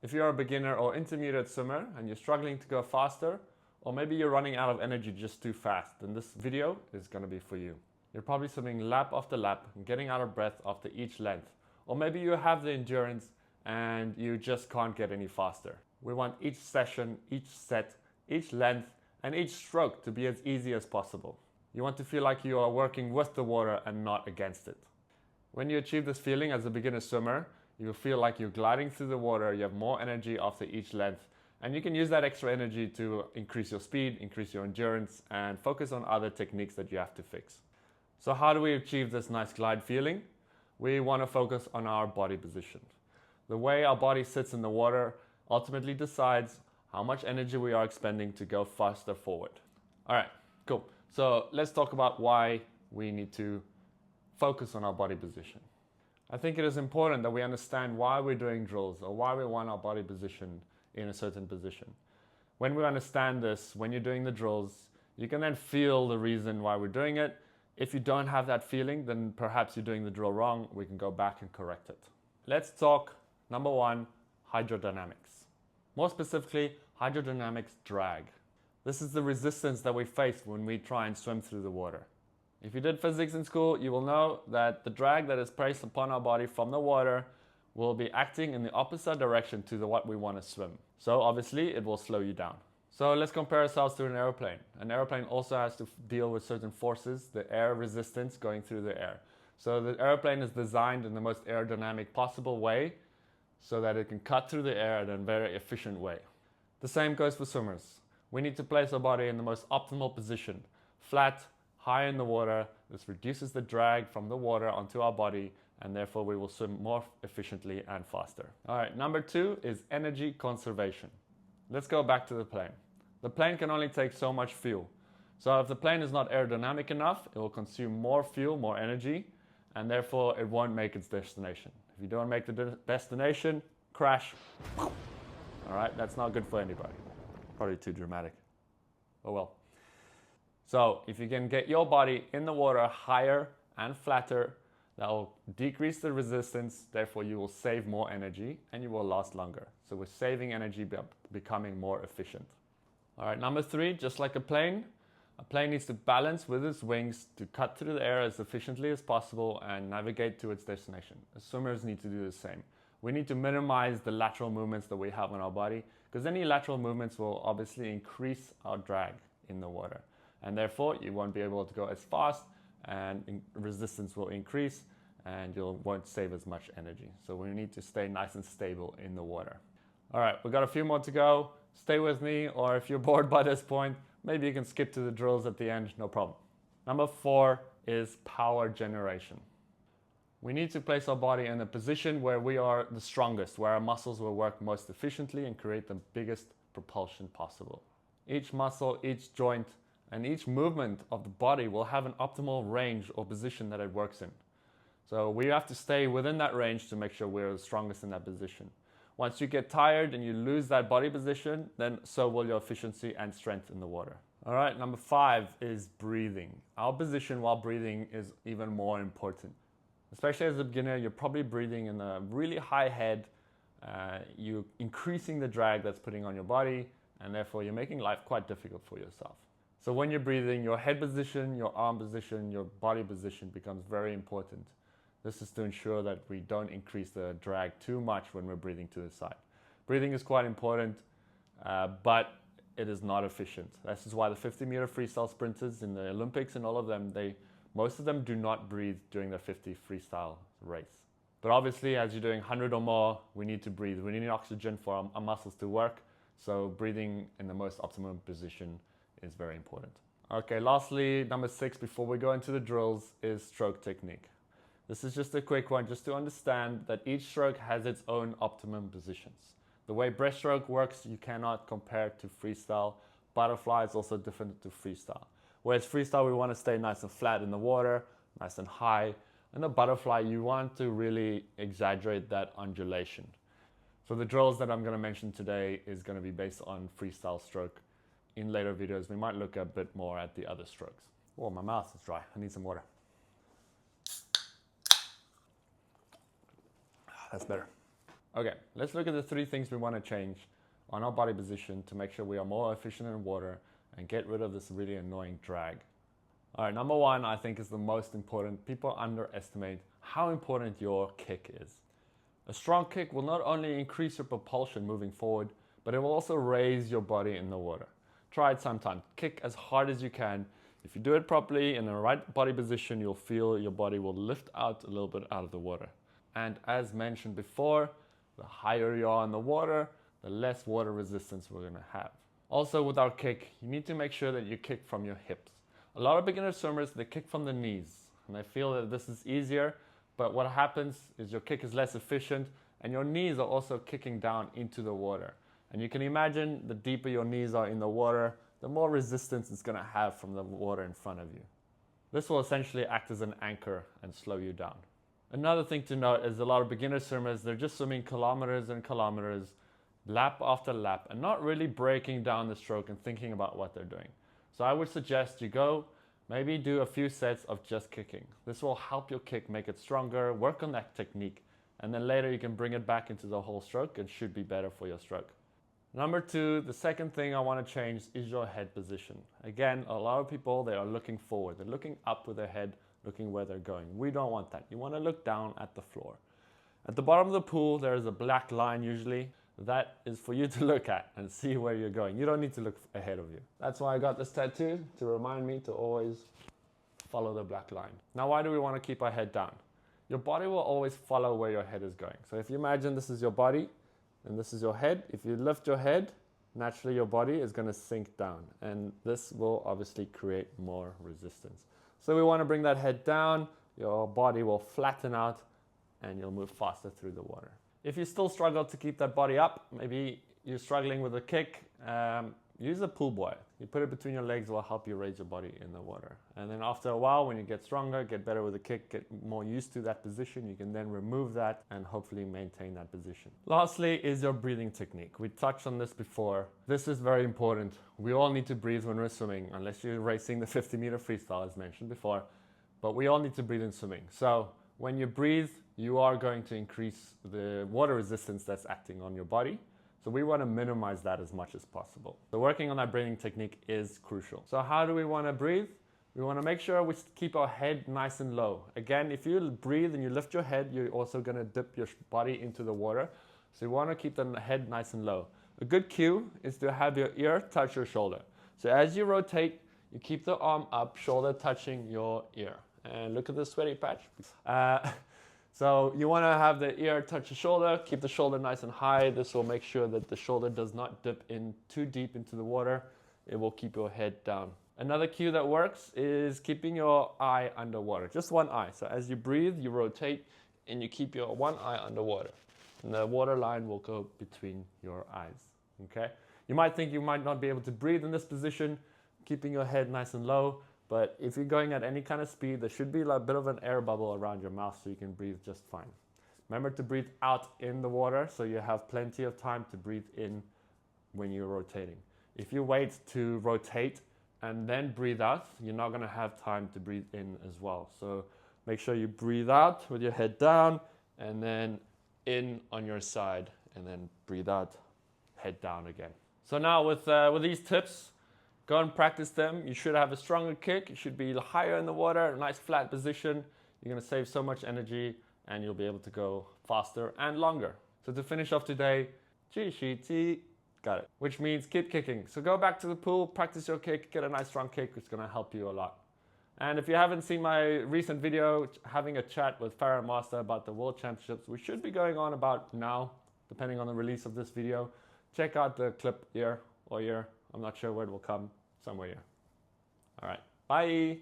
If you're a beginner or intermediate swimmer and you're struggling to go faster, or maybe you're running out of energy just too fast, then this video is going to be for you. You're probably swimming lap after lap and getting out of breath after each length. Or maybe you have the endurance and you just can't get any faster. We want each session, each set, each length, and each stroke to be as easy as possible. You want to feel like you are working with the water and not against it. When you achieve this feeling as a beginner swimmer, you feel like you're gliding through the water, you have more energy after each length, and you can use that extra energy to increase your speed, increase your endurance, and focus on other techniques that you have to fix. So how do we achieve this nice glide feeling? We want to focus on our body position. The way our body sits in the water ultimately decides how much energy we are expending to go faster forward. All right, cool. So let's talk about why we need to focus on our body position. I think it is important that we understand why we're doing drills or why we want our body position in a certain position. When we understand this, when you're doing the drills, you can then feel the reason why we're doing it. If you don't have that feeling, then perhaps you're doing the drill wrong. We can go back and correct it. Let's talk, number one, hydrodynamics. More specifically, hydrodynamics drag. This is the resistance that we face when we try and swim through the water. If you did physics in school, you will know that the drag that is placed upon our body from the water will be acting in the opposite direction to what we want to swim. So obviously it will slow you down. So let's compare ourselves to an airplane. An airplane also has to deal with certain forces, the air resistance going through the air. So the airplane is designed in the most aerodynamic possible way so that it can cut through the air in a very efficient way. The same goes for swimmers. We need to place our body in the most optimal position, flat, high in the water. This reduces the drag from the water onto our body, and therefore we will swim more efficiently and faster. All right, number two is energy conservation. Let's go back to the plane. The plane can only take so much fuel. So if the plane is not aerodynamic enough, it will consume more fuel, more energy, and therefore it won't make its destination. If you don't make the destination, crash. All right, that's not good for anybody. Probably too dramatic. Oh well. So if you can get your body in the water higher and flatter, that will decrease the resistance, therefore you will save more energy and you will last longer. So we're saving energy by becoming more efficient. All right, number three, just like a plane needs to balance with its wings to cut through the air as efficiently as possible and navigate to its destination. Swimmers need to do the same. We need to minimize the lateral movements that we have on our body, because any lateral movements will obviously increase our drag in the water. And therefore you won't be able to go as fast, and resistance will increase and you won't save as much energy. So we need to stay nice and stable in the water. All right, we've got a few more to go. Stay with me, or if you're bored by this point, maybe you can skip to the drills at the end, no problem. Number four is power generation. We need to place our body in a position where we are the strongest, where our muscles will work most efficiently and create the biggest propulsion possible. Each muscle, each joint, and each movement of the body will have an optimal range or position that it works in. So we have to stay within that range to make sure we're the strongest in that position. Once you get tired and you lose that body position, then so will your efficiency and strength in the water. All right, number five is breathing. Our position while breathing is even more important. Especially as a beginner, you're probably breathing in a really high head. You're increasing the drag that's putting on your body, and therefore you're making life quite difficult for yourself. So when you're breathing, your head position, your arm position, your body position becomes very important. This is to ensure that we don't increase the drag too much when we're breathing to the side. Breathing is quite important, but it is not efficient. This is why the 50-meter freestyle sprinters in the Olympics and all of them, most of them do not breathe during their 50 freestyle race. But obviously, as you're doing 100 or more, we need to breathe. We need oxygen for our muscles to work. So breathing in the most optimum position is very important. Okay, lastly, number six, before we go into the drills, is stroke technique. This is just a quick one, just to understand that each stroke has its own optimum positions. The way breaststroke works, you cannot compare to freestyle. Butterfly is also different to freestyle. Whereas freestyle, we want to stay nice and flat in the water, nice and high. In the butterfly, you want to really exaggerate that undulation. So the drills that I'm going to mention today is going to be based on freestyle stroke. In later videos, we might look a bit more at the other strokes. Oh, my mouth is dry. I need some water. That's better. Okay, let's look at the 3 things we want to change on our body position to make sure we are more efficient in water and get rid of this really annoying drag. All right, number 1, I think, is the most important. People underestimate how important your kick is. A strong kick will not only increase your propulsion moving forward, but it will also raise your body in the water. Try it sometime. Kick as hard as you can. If you do it properly in the right body position, you'll feel your body will lift out a little bit out of the water. And as mentioned before, the higher you are in the water, the less water resistance we're gonna have. Also with our kick, you need to make sure that you kick from your hips. A lot of beginner swimmers, they kick from the knees and they feel that this is easier, but what happens is your kick is less efficient and your knees are also kicking down into the water. And you can imagine the deeper your knees are in the water, the more resistance it's gonna have from the water in front of you. This will essentially act as an anchor and slow you down. Another thing to note is a lot of beginner swimmers, they're just swimming kilometers and kilometers, lap after lap, and not really breaking down the stroke and thinking about what they're doing. So I would suggest you go, maybe do a few sets of just kicking. This will help your kick, make it stronger, work on that technique, and then later you can bring it back into the whole stroke and should be better for your stroke. Number 2, the second thing I want to change is your head position. Again, a lot of people, they are looking forward. They're looking up with their head, looking where they're going. We don't want that. You want to look down at the floor. At the bottom of the pool, there is a black line usually. That is for you to look at and see where you're going. You don't need to look ahead of you. That's why I got this tattoo, to remind me to always follow the black line. Now, why do we want to keep our head down? Your body will always follow where your head is going. So if you imagine this is your body, and this is your head. If you lift your head, naturally your body is going to sink down, and this will obviously create more resistance. So we want to bring that head down, your body will flatten out, and you'll move faster through the water. If you still struggle to keep that body up, maybe you're struggling with a kick, use a pull buoy. You put it between your legs, it will help you raise your body in the water. And then after a while, when you get stronger, get better with the kick, get more used to that position, you can then remove that and hopefully maintain that position. Lastly is your breathing technique. We touched on this before. This is very important. We all need to breathe when we're swimming, unless you're racing the 50-meter freestyle as mentioned before, but we all need to breathe in swimming. So when you breathe, you are going to increase the water resistance that's acting on your body. So we want to minimize that as much as possible. So working on that breathing technique is crucial. So how do we want to breathe? We want to make sure we keep our head nice and low. Again, if you breathe and you lift your head, you're also going to dip your body into the water. So you want to keep the head nice and low. A good cue is to have your ear touch your shoulder. So as you rotate, you keep the arm up, shoulder touching your ear. And look at the sweaty patch. So you want to have the ear touch the shoulder, keep the shoulder nice and high. This will make sure that the shoulder does not dip in too deep into the water. It will keep your head down. Another cue that works is keeping your eye underwater, just one eye. So as you breathe, you rotate and you keep your one eye underwater. And the water line will go between your eyes, okay? You might think you might not be able to breathe in this position, keeping your head nice and low. But if you're going at any kind of speed, there should be a bit of an air bubble around your mouth so you can breathe just fine. Remember to breathe out in the water so you have plenty of time to breathe in when you're rotating. If you wait to rotate and then breathe out, you're not going to have time to breathe in as well. So make sure you breathe out with your head down and then in on your side and then breathe out, head down again. So now with these tips, go and practice them. You should have a stronger kick. You should be higher in the water, a nice flat position. You're going to save so much energy and you'll be able to go faster and longer. So to finish off today, got it, which means keep kicking. So go back to the pool, practice your kick, get a nice strong kick. It's going to help you a lot. And if you haven't seen my recent video, having a chat with Farah Master about the World Championships, we should be going on about now, depending on the release of this video. Check out the clip here or here. I'm not sure where it will come, somewhere here. All right, bye.